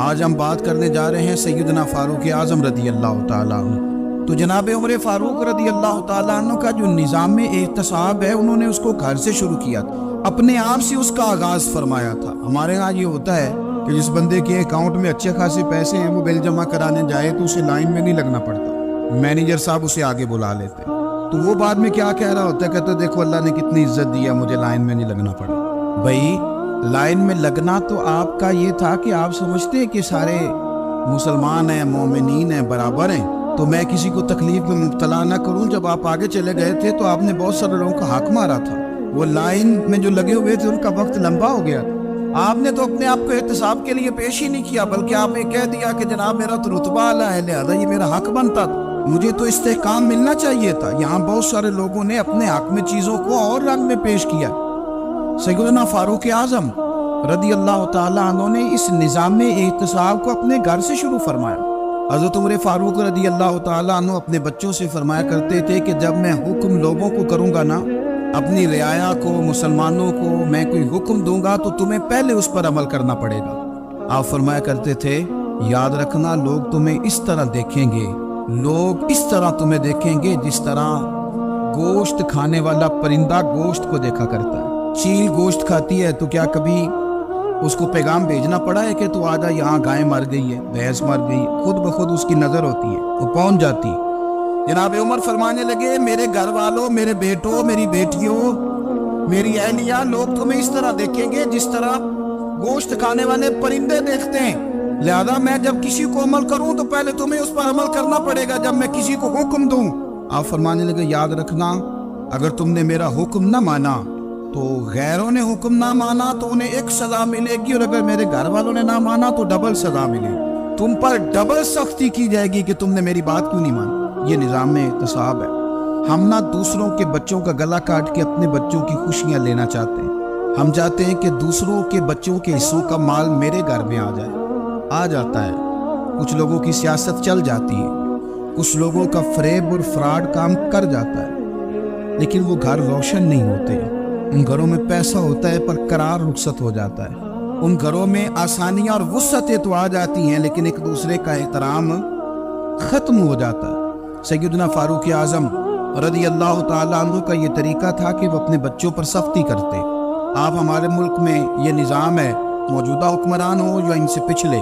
آج ہم بات کرنے جا رہے ہیں سیدنا فاروق اعظم رضی اللہ تعالیٰ عنہ۔ تو جناب عمر فاروق رضی اللہ تعالیٰ عنہ کا جو نظام احتساب ہے، انہوں نے اس کو گھر سے شروع کیا تھا، اپنے آپ سے اس کا آغاز فرمایا تھا۔ ہمارے ہاں یہ ہوتا ہے کہ جس بندے کے اکاؤنٹ میں اچھے خاصے پیسے ہیں، وہ بل جمع کرانے جائے تو اسے لائن میں نہیں لگنا پڑتا، مینیجر صاحب اسے آگے بلا لیتے، تو وہ بعد میں کیا کہہ رہا ہوتا ہے، کہتا دیکھو اللہ نے کتنی عزت دی ہے، مجھے لائن میں نہیں لگنا پڑا۔ بھائی لائن میں لگنا تو آپ کا یہ تھا کہ آپ سمجھتے ہیں کہ سارے مسلمان ہیں، مومنین ہیں، برابر ہیں، تو میں کسی کو تکلیف میں مبتلا نہ کروں۔ جب آپ آگے چلے گئے تھے تو آپ نے بہت سارے لوگوں کا حق مارا تھا، وہ لائن میں جو لگے ہوئے تھے ان کا وقت لمبا ہو گیا تھا۔ آپ نے تو اپنے آپ کو احتساب کے لیے پیش ہی نہیں کیا، بلکہ آپ نے کہہ دیا کہ جناب میرا تو رتبہ اعلیٰ ہے، لہذا یہ میرا حق بنتا تھا، مجھے تو استحکام ملنا چاہیے تھا۔ یہاں بہت سارے لوگوں نے اپنے حق میں چیزوں کو اور رنگ میں پیش کیا۔ سیدنا فاروق اعظم رضی اللہ تعالیٰ عنہ نے اس نظام احتساب کو اپنے گھر سے شروع فرمایا۔ حضرت عمر فاروق رضی اللہ تعالیٰ عنہ اپنے بچوں سے فرمایا کرتے تھے کہ جب میں حکم لوگوں کو کروں گا نا، اپنی رعایا کو، مسلمانوں کو میں کوئی حکم دوں گا تو تمہیں پہلے اس پر عمل کرنا پڑے گا۔ آپ فرمایا کرتے تھے یاد رکھنا لوگ تمہیں اس طرح دیکھیں گے، لوگ اس طرح تمہیں دیکھیں گے جس طرح گوشت کھانے والا پرندہ گوشت کو دیکھا کرتا ہے۔ چیل گوشت کھاتی ہے تو کیا کبھی اس کو پیغام بھیجنا پڑا ہے کہ تو آجا یہاں گائے مر گئی ہے، بھینس مر گئی؟ خود بخود اس کی نظر ہوتی ہے، وہ پہنچ جاتی ہے۔ جناب عمر فرمانے لگے میرے گھر والوں، میرے بیٹوں، میری بیٹیوں، میری اہلیہ، لوگ تمہیں اس طرح دیکھیں گے جس طرح گوشت کھانے والے پرندے دیکھتے ہیں، لہذا میں جب کسی کو عمل کروں تو پہلے تمہیں اس پر عمل کرنا پڑے گا جب میں کسی کو حکم دوں۔ آپ فرمانے لگے یاد رکھنا اگر تم نے میرا حکم نہ مانا تو غیروں نے حکم نہ مانا تو انہیں ایک سزا ملے گی، اور اگر میرے گھر والوں نے نہ مانا تو ڈبل سزا ملے گی، تم پر ڈبل سختی کی جائے گی کہ تم نے میری بات کیوں نہیں مانی۔ یہ نظام احتساب ہے۔ ہم نہ دوسروں کے بچوں کا گلا کاٹ کے اپنے بچوں کی خوشیاں لینا چاہتے ہیں، ہم چاہتے ہیں کہ دوسروں کے بچوں کے حصوں کا مال میرے گھر میں آ جاتا ہے۔ کچھ لوگوں کی سیاست چل جاتی ہے، کچھ لوگوں کا فریب اور فراڈ کام کر جاتا ہے، لیکن وہ گھر روشن نہیں ہوتے۔ ان گھروں میں پیسہ ہوتا ہے پر قرار رخصت ہو جاتا ہے، ان گھروں میں آسانیاں اور وسعتیں تو آ جاتی ہیں لیکن ایک دوسرے کا احترام ختم ہو جاتا ہے۔ سیدنا فاروق اعظم رضی اللہ تعالیٰ عنہ کا یہ طریقہ تھا کہ وہ اپنے بچوں پر سختی کرتے۔ آپ ہمارے ملک میں یہ نظام ہے، موجودہ حکمران ہو یا ان سے پچھلے،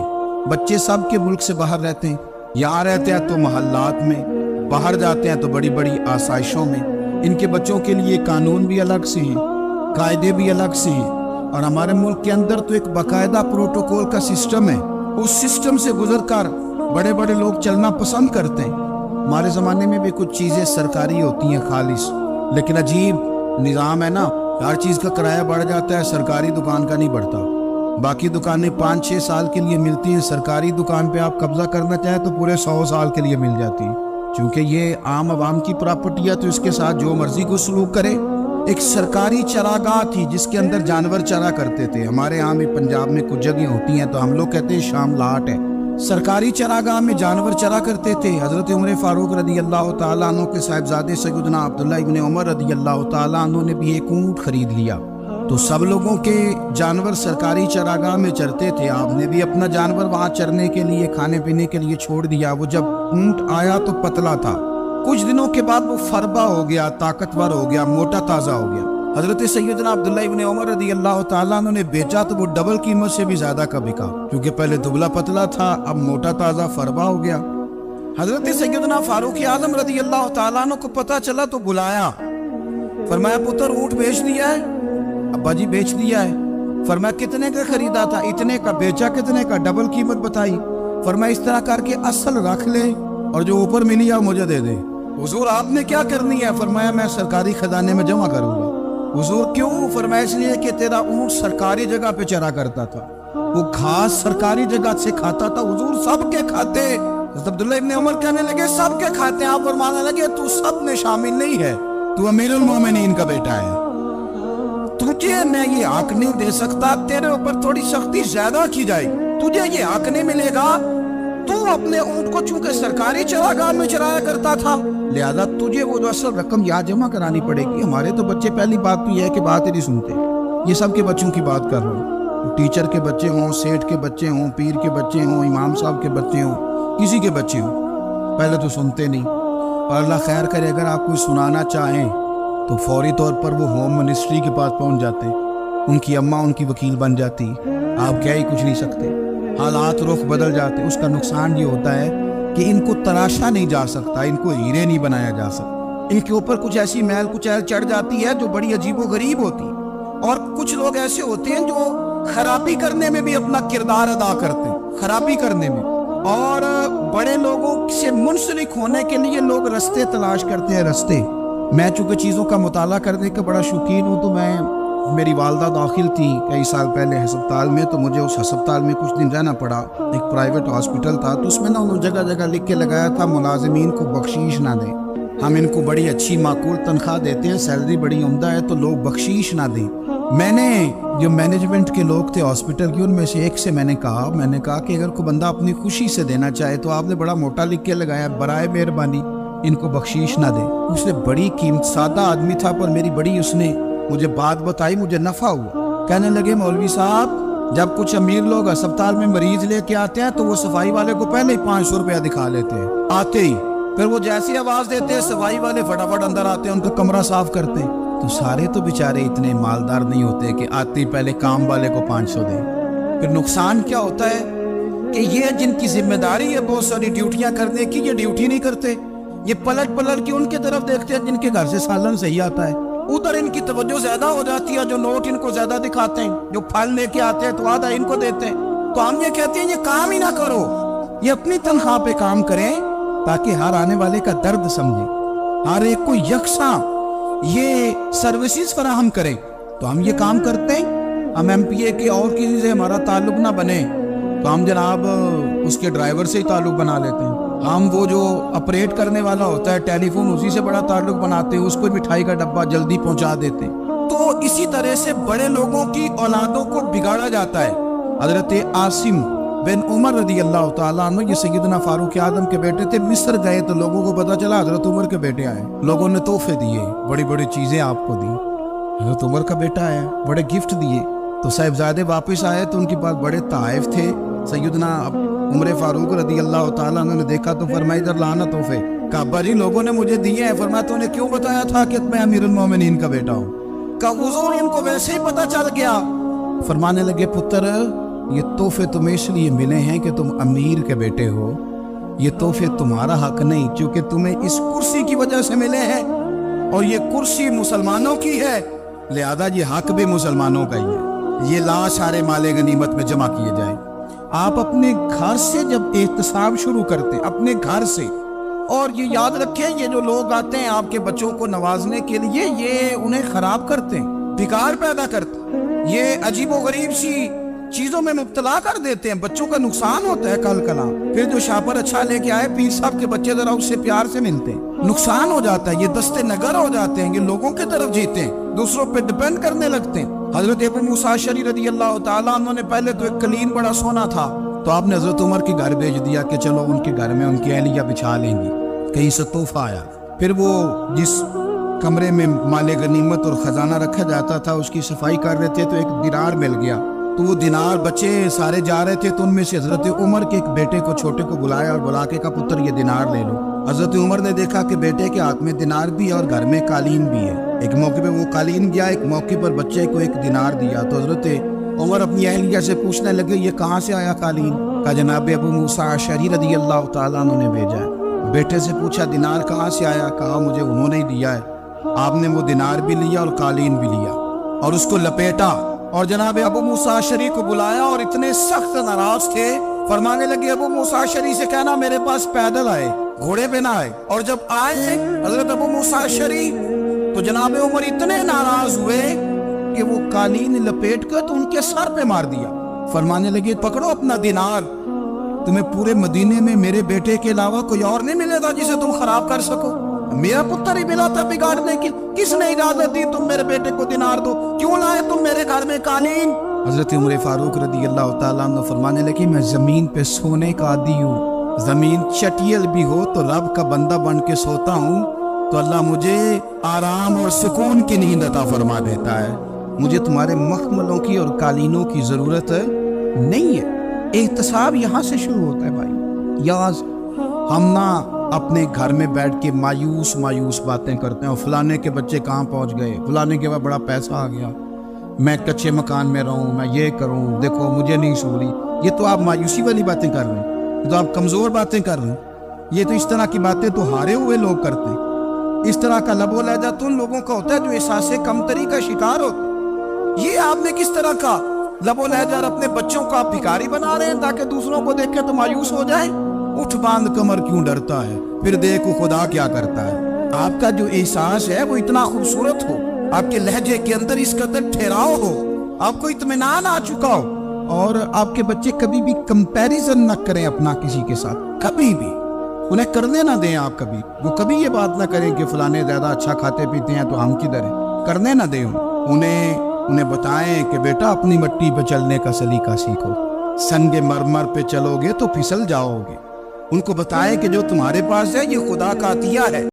بچے سب کے ملک سے باہر رہتے ہیں، یہاں رہتے ہیں تو محلات میں، باہر جاتے ہیں تو بڑی بڑی آسائشوں میں۔ ان کے بچوں کے لیے قانون بھی الگ سے ہیں، قاعدے بھی الگ سے ہیں، اور ہمارے ملک کے اندر تو ایک باقاعدہ پروٹوکول کا سسٹم ہے، اس سسٹم سے گزر کر بڑے بڑے لوگ چلنا پسند کرتے ہیں۔ ہمارے زمانے میں بھی کچھ چیزیں سرکاری ہوتی ہیں خالص، لیکن عجیب نظام ہے نا، ہر چیز کا کرایہ بڑھ جاتا ہے، سرکاری دکان کا نہیں بڑھتا۔ باقی دکانیں 5-6 سال کے لیے ملتی ہیں، سرکاری دکان پہ آپ قبضہ کرنا چاہیں تو پورے 100 سال کے لیے مل جاتی ہیں، چونکہ یہ عام عوام کی پراپرٹی ہے تو اس کے ساتھ جو مرضی کو سلوک کرے۔ ایک سرکاری چراگاہ تھی جس کے اندر جانور چرا کرتے تھے، ہمارے یہاں بھی پنجاب میں کچھ جگہیں ہوتی ہیں تو ہم لوگ کہتے ہیں شام لاٹ ہے، سرکاری چراگاہ میں جانور چرا کرتے تھے۔ حضرت عمر فاروق رضی اللہ تعالیٰ عنہ کے صاحبزادے سیدنا عبداللہ ابن عمر رضی اللہ تعالیٰ عنہ نے بھی ایک اونٹ خرید لیا، تو سب لوگوں کے جانور سرکاری چراگاہ میں چرتے تھے، آپ نے بھی اپنا جانور وہاں چرنے کے لیے، کھانے پینے کے لیے چھوڑ دیا۔ وہ جب اونٹ آیا تو پتلا تھا، کچھ دنوں کے بعد وہ فربا ہو گیا، طاقتور ہو گیا، موٹا تازہ ہو گیا۔ حضرت سیدنا عبداللہ ابن عمر رضی اللہ تعالیٰ عنہ نے بیچا تو وہ ڈبل قیمت سے بھی زیادہ کا بکا، کیونکہ پہلے دبلا پتلا تھا، اب موٹا تازہ فربا ہو گیا۔ حضرت سیدنا فاروق اعظم رضی اللہ تعالیٰ عنہ کو پتہ چلا تو بلایا، فرمایا پتر اونٹ بیچ دیا ہے؟ ابا جی بیچ دیا ہے۔ فرمایا کتنے کا خریدا تھا؟ اتنے کا۔ بیچا کتنے کا؟ ڈبل قیمت بتائی۔ فرمایا اس طرح کر کے اصل رکھ لے اور جو اوپر ملی ہے مجھے دے دے۔ حضور آپ نے کیا کرنی ہے؟ فرمایا میں سرکاری خزانے میں جمع کروں گا۔ حضور کیوں؟ فرمایا اس لیے کہ تیرا اونٹ سرکاری جگہ پہ چرا کرتا تھا، وہ گھاس سرکاری جگہ سے کھاتا تھا۔ حضور سب کے کھاتے؟ حضرت عبداللہ ابن عمر کہنے لگے سب کے کھاتے ہیں۔ آپ فرمانے لگے تو سب میں شامل نہیں ہے، تو امیر المومنین کا بیٹا ہے، تجھے میں یہ حق نہیں دے سکتا، تیرے اوپر تھوڑی سختی زیادہ کی جائے، تجھے یہ حق نہیں ملے گا۔ تو اپنے اونٹ کو چونکہ سرکاری چراگاہ میں چرایا کرتا تھا، لہذا تجھے وہ جو اصل رقم یہاں جمع کرانی پڑے گی۔ ہمارے تو بچے پہلی بات تو یہ ہے کہ بات ہی نہیں سنتے، یہ سب کے بچوں کی بات کر رہا ہوں۔ ٹیچر کے بچے ہوں، سیٹھ کے بچے ہوں، پیر کے بچے ہوں، امام صاحب کے بچے ہوں، کسی کے بچے ہوں، پہلے تو سنتے نہیں، اور اللہ خیر کرے اگر آپ کوئی سنانا چاہیں تو فوری طور پر وہ ہوم منسٹری کے پاس پہنچ جاتے، ان کی اماں ان کی وکیل بن جاتی، آپ کیا ہی کچھ نہیں سکتے، حالات رخ بدل جاتے۔ اس کا نقصان یہ ہوتا ہے کہ ان کو تراشا نہیں جا سکتا، ان کو ہیرے نہیں بنایا جا سکتا، ان کے اوپر کچھ ایسی میل کچیل چڑھ جاتی ہے جو بڑی عجیب و غریب ہوتی، اور کچھ لوگ ایسے ہوتے ہیں جو خرابی کرنے میں بھی اپنا کردار ادا کرتے ہیں، خرابی کرنے میں، اور بڑے لوگوں سے منسلک ہونے کے لیے لوگ رستے تلاش کرتے ہیں، رستے۔ میں چونکہ چیزوں کا مطالعہ کرنے کا بڑا شوقین ہوں، تو میری والدہ داخل تھی کئی سال پہلے ہسپتال میں، تو مجھے اس ہسپتال میں کچھ دن رہنا پڑا، ایک پرائیویٹ ہاسپٹل تھا، تو اس میں انہوں نے جگہ جگہ لکھ کے لگایا تھا ملازمین کو بخشیش نہ دیں، ہم ان کو بڑی اچھی معقول تنخواہ دیتے ہیں، سیلری بڑی عمدہ ہے، تو لوگ بخشیش نہ دیں۔ میں نے جو مینجمنٹ کے لوگ تھے ہاسپٹل کی، ان میں سے ایک سے میں نے کہا کہ اگر کوئی بندہ اپنی خوشی سے دینا چاہے تو آپ نے بڑا موٹا لکھ کے لگایا برائے مہربانی ان کو بخشیش نہ دے۔ اس نے بڑی قیمت، سادہ آدمی تھا پر میری بڑی اس نے مجھے بات بتائی، مجھے نفع ہوا۔ کہنے لگے مولوی صاحب جب کچھ امیر لوگ ہسپتال میں مریض لے کے آتے ہیں تو وہ صفائی والے کو پہلے ہی 500 روپیہ دکھا لیتے ہیں آتے ہی، پھر وہ جیسی آواز دیتے ہیں صفائی والے فٹافٹ اندر آتے ہیں، ان کا کمرہ صاف کرتے ہیں۔ تو سارے تو بیچارے اتنے مالدار نہیں ہوتے کہ آتے ہی پہلے کام والے کو 500 دیں۔ پھر نقصان کیا ہوتا ہے کہ یہ جن کی ذمہ داری ہے بہت ساری ڈیوٹیاں کرنے کی، یہ ڈیوٹی نہیں کرتے، یہ پلٹ کے ان کے طرف دیکھتے ہیں جن کے گھر سے سالن صحیح آتا ہے، ادھر ان کی توجہ زیادہ ہو جاتی ہے، جو نوٹ ان کو زیادہ دکھاتے ہیں، جو پھل لے کے آتے ہیں تو آدھا ان کو دیتے ہیں۔ تو ہم یہ کہتے ہیں یہ کام ہی نہ کرو، یہ اپنی تنخواہ پہ کام کریں تاکہ ہر آنے والے کا درد سمجھیں، ہر ایک کو یکساں یہ سروسز فراہم کریں۔ تو ہم یہ کام کرتے ہیں، ہم ایم پی اے کے اور کسی سے ہمارا تعلق نہ بنے تو ہم جناب اس کے ڈرائیور سے ہی تعلق بنا لیتے ہیں، ہم وہ جو آپریٹ کرنے والا ہوتا ہے ٹیلی فون اسی سے بڑا تعلق بناتے ہیں، اس کو مٹھائی کا ڈبہ جلدی پہنچا دیتے ہیں۔ تو اسی طرح سے بڑے لوگوں کی اولادوں کو بگاڑا جاتا ہے۔ حضرت عاصم بن عمر رضی اللہ تعالیٰ عنہ، یہ سیدنا فاروق اعظم کے بیٹے تھے، مصر گئے تو لوگوں کو پتا چلا حضرت عمر کے بیٹے آئے، لوگوں نے تحفے دیے، بڑی بڑی چیزیں آپ کو دی، حضرت عمر کا بیٹا آیا، بڑے گفٹ دیے۔ تو صاحبزادے واپس آئے تو ان کے پاس بڑے تحائف تھے، سیدنا عمر فاروق رضی اللہ تعالیٰ عنہ نے دیکھا تو فرمایا ادھر لانا تحفے، کہا ابا جی لوگوں نے مجھے دیے ہیں، فرمایا تو نے کیوں بتایا تھا کہ میں امیر المومنین کا بیٹا ہوں؟ کہا حضور ان کو ویسے ہی پتا چل گیا۔ فرمانے لگے پتر یہ تحفے تمہیں اس لیے ملے ہیں کہ تم امیر کے بیٹے ہو، یہ تحفے تمہارا حق نہیں، چونکہ تمہیں اس کرسی کی وجہ سے ملے ہیں اور یہ کرسی مسلمانوں کی ہے، لہذا یہ حق بھی مسلمانوں کا ہی ہے، یہ لا سارے مال غنیمت میں جمع کیے جائیں۔ آپ اپنے گھر سے جب احتساب شروع کرتے ہیں، اپنے گھر سے، اور یہ یاد رکھیں یہ جو لوگ آتے ہیں آپ کے بچوں کو نوازنے کے لیے، یہ انہیں خراب کرتے ہیں، بگاڑ پیدا کرتے ہیں، یہ عجیب و غریب سی چیزوں میں مبتلا کر دیتے ہیں، بچوں کا نقصان ہوتا ہے کل کلا۔ پھر جو شاپر اچھا لے کے آئے پیر صاحب کے بچے ذرا اس سے پیار سے ملتے ہیں، نقصان ہو جاتا ہے، یہ دستے نگر ہو جاتے ہیں، یہ لوگوں کی طرف جیتے ہیں، دوسروں پہ ڈیپینڈ کرنے لگتے ہیں۔ حضرت ابو موسیٰ اشعری رضی اللہ تعالیٰ عنہ نے پہلے تو ایک قلین بڑا سونا تھا، تو آپ نے حضرت عمر کے گھر بھیج دیا کہ چلو ان کے گھر میں ان کی اہلیہ بچھا لیں گی، کہیں سے تحفہ آیا۔ پھر وہ جس کمرے میں مال غنیمت اور خزانہ رکھا جاتا تھا اس کی صفائی کر رہے تھے تو ایک دینار مل گیا، تو وہ دینار بچے سارے جا رہے تھے تو ان میں سے حضرت عمر کے ایک بیٹے کو چھوٹے کو بلایا اور بلا کے کہا پتر یہ دینار لے لو۔ حضرت عمر نے دیکھا کہ بیٹے کے ہاتھ میں دینار بھی ہے اور گھر میں قالین بھی ہے، ایک موقع پہ وہ قالین گیا، ایک موقع پر بچے کو ایک دینار دیا، تو حضرت عمر اپنی اہلیہ سے پوچھنے لگے یہ کہاں سے آیا قالین؟ کہا جناب ابو موسیٰ اشعری رضی اللہ تعالیٰ عنہ نے بھیجا ہے۔ بیٹے سے پوچھا دینار کہاں سے آیا؟ کہا مجھے انہوں نے دیا ہے۔ آپ نے وہ دینار بھی لیا اور قالین بھی لیا اور اس کو لپیٹا اور جناب ابو موسیٰ اشعری کو بلایا اور اتنے سخت ناراض تھے، فرمانے لگے ابو موسیٰ اشعری سے کہنا میرے پاس پیدل آئے، گھوڑے پہ نہ آئے۔ اور جب آئے حضرت ابو موسیٰ اشعری تو جناب عمر اتنے ناراض ہوئے کہ وہ قالین لپیٹ کر تو ان کے سر پہ مار دیا، فرمانے لگے پکڑو اپنا دینار، تمہیں پورے مدینے میں میرے بیٹے کے علاوہ کوئی اور نہیں ملے گا جسے تم خراب کر سکو، میرا پتر ہی ملا تھا بگاڑنے کی، کس نے اجازت دی تم میرے بیٹے کو دینار دو، کیوں لائے تم میرے گھر میں قالین؟ حضرت عمر فاروق رضی اللہ تعالیٰ عنہ فرمانے لگے میں زمین پہ سونے کا عادی ہوں، زمین چٹیل بھی ہو تو رب کا بندہ بن کے سوتا ہوں تو اللہ مجھے آرام اور سکون کی نیند عطا فرما دیتا ہے، مجھے تمہارے مخملوں کی اور قالینوں کی ضرورت نہیں ہے۔ احتساب یہاں سے شروع ہوتا ہے بھائی۔ یاز ہم نہ اپنے گھر میں بیٹھ کے مایوس باتیں کرتے ہیں، اور فلانے کے بچے کہاں پہنچ گئے، فلانے کے بعد بڑا پیسہ آ گیا، میں کچے مکان میں رہوں، میں یہ کروں، دیکھو مجھے نہیں سوری۔ یہ تو آپ مایوسی والی باتیں کر رہے ہیں، یہ تو آپ کمزور باتیں کر رہے ہیں۔ یہ تو اس طرح کی باتیں تو ہارے ہوئے لوگ کرتے ہیں۔ اس طرح کا لب و لہجہ تو ان لوگوں کا ہوتا ہے جو احساس کمتری کا شکار ہوتے ہیں۔ یہ آپ نے کس طرح کا لب و لہجہ؟ اپنے بچوں کو آپ بھکاری بنا رہے ہیں تاکہ دوسروں کو دیکھیں تو مایوس ہو جائیں۔ اٹھ باندھ کمر کیوں ڈرتا ہے، پھر دیکھو خدا کیا کرتا ہے۔ آپ کا جو احساس ہے وہ اتنا خوبصورت ہو، آپ کے لہجے کے اندر اس قدر ٹھہراؤ ہو، آپ کو اطمینان آ چکا ہو، اور آپ کے بچے کبھی بھی کمپیریزن نہ کریں اپنا کسی کے ساتھ، کبھی بھی انہیں کرنے نہ دیں۔ آپ کبھی وہ کبھی یہ بات نہ کریں کہ فلانے زیادہ اچھا کھاتے پیتے ہیں تو ہم کدھر ہیں، کرنے نہ دیں۔ انہیں بتائیں کہ بیٹا اپنی مٹی پہ چلنے کا سلیقہ سیکھو، سنگ مرمر پہ چلو گے تو پھسل جاؤ گے۔ ان کو بتائیں کہ جو تمہارے پاس ہے یہ خدا کا عطیہ ہے۔